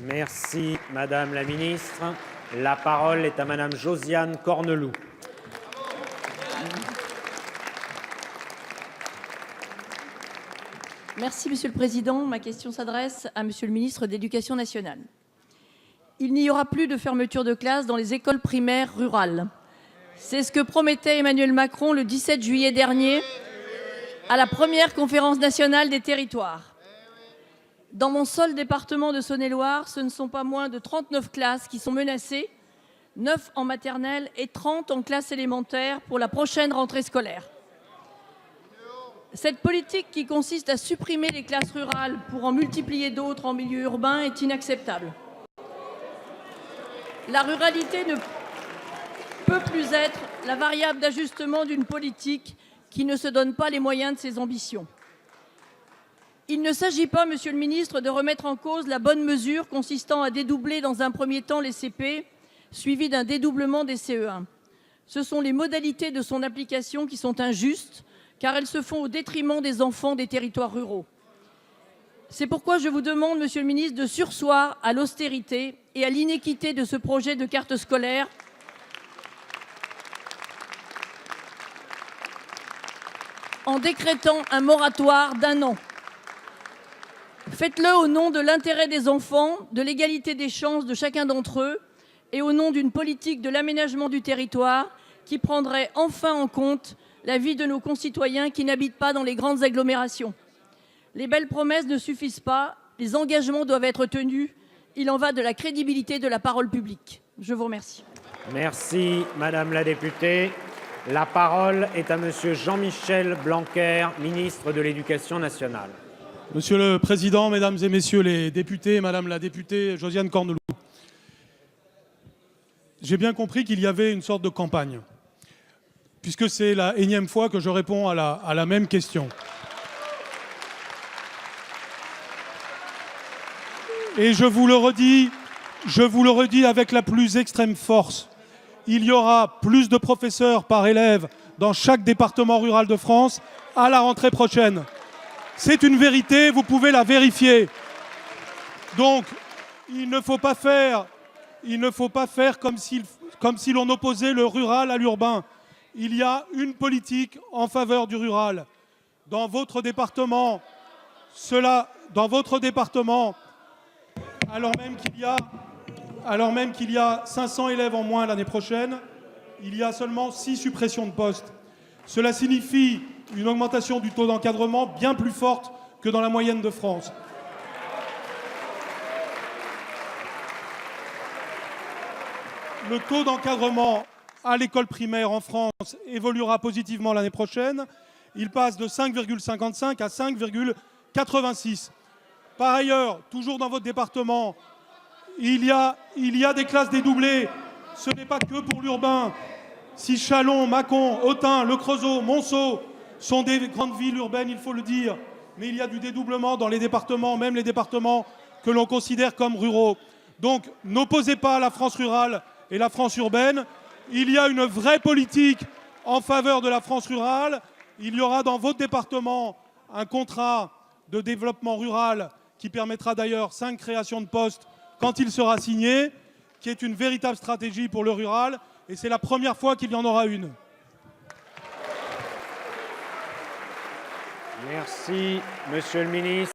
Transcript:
Merci, Madame la Ministre. La parole est à Madame Josiane Corneloup. Merci, Monsieur le Président. Ma question s'adresse à Monsieur le Ministre de l'Éducation nationale. Il n'y aura plus de fermeture de classes dans les écoles primaires rurales. C'est ce que promettait Emmanuel Macron le 17 juillet dernier à la première conférence nationale des territoires. Dans mon seul département de Saône-et-Loire, ce ne sont pas moins de 39 classes qui sont menacées, 9 en maternelle et 30 en classe élémentaire pour la prochaine rentrée scolaire. Cette politique qui consiste à supprimer les classes rurales pour en multiplier d'autres en milieu urbain est inacceptable. La ruralité ne peut plus être la variable d'ajustement d'une politique qui ne se donne pas les moyens de ses ambitions. Il ne s'agit pas, Monsieur le Ministre, de remettre en cause la bonne mesure consistant à dédoubler dans un premier temps les CP, suivi d'un dédoublement des CE1. Ce sont les modalités de son application qui sont injustes, car elles se font au détriment des enfants des territoires ruraux. C'est pourquoi je vous demande, Monsieur le Ministre, de surseoir à l'austérité et à l'iniquité de ce projet de carte scolaire en décrétant un moratoire d'1 an. Faites-le au nom de l'intérêt des enfants, de l'égalité des chances de chacun d'entre eux et au nom d'une politique de l'aménagement du territoire qui prendrait enfin en compte la vie de nos concitoyens qui n'habitent pas dans les grandes agglomérations. Les belles promesses ne suffisent pas, les engagements doivent être tenus. Il en va de la crédibilité de la parole publique. Je vous remercie. Merci, Madame la députée. La parole est à Monsieur Jean-Michel Blanquer, ministre de l'Éducation nationale. Monsieur le Président, Mesdames et Messieurs les députés, Madame la députée Josiane Corneloup, j'ai bien compris qu'il y avait une sorte de campagne, puisque c'est la énième fois que je réponds à la même question. Et je vous le redis avec la plus extrême force, il y aura plus de professeurs par élève dans chaque département rural de France à la rentrée prochaine. C'est une vérité, vous pouvez la vérifier. Donc, il ne faut pas faire comme si l'on opposait le rural à l'urbain. Il y a une politique en faveur du rural. Dans votre département, alors même qu'il y a 500 élèves en moins l'année prochaine, il y a seulement 6 suppressions de postes. Cela signifie une augmentation du taux d'encadrement bien plus forte que dans la moyenne de France. Le taux d'encadrement à l'école primaire en France évoluera positivement l'année prochaine. Il passe de 5,55 à 5,86. Par ailleurs, toujours dans votre département, il y a des classes dédoublées. Ce n'est pas que pour l'urbain. Si Châlons, Mâcon, Autun, Le Creusot, Monceau sont des grandes villes urbaines, il faut le dire, mais il y a du dédoublement dans les départements, même les départements que l'on considère comme ruraux. Donc n'opposez pas la France rurale et la France urbaine. Il y a une vraie politique en faveur de la France rurale. Il y aura dans votre département un contrat de développement rural qui permettra d'ailleurs 5 créations de postes quand il sera signé, qui est une véritable stratégie pour le rural. Et c'est la première fois qu'il y en aura une. Merci, Monsieur le Ministre.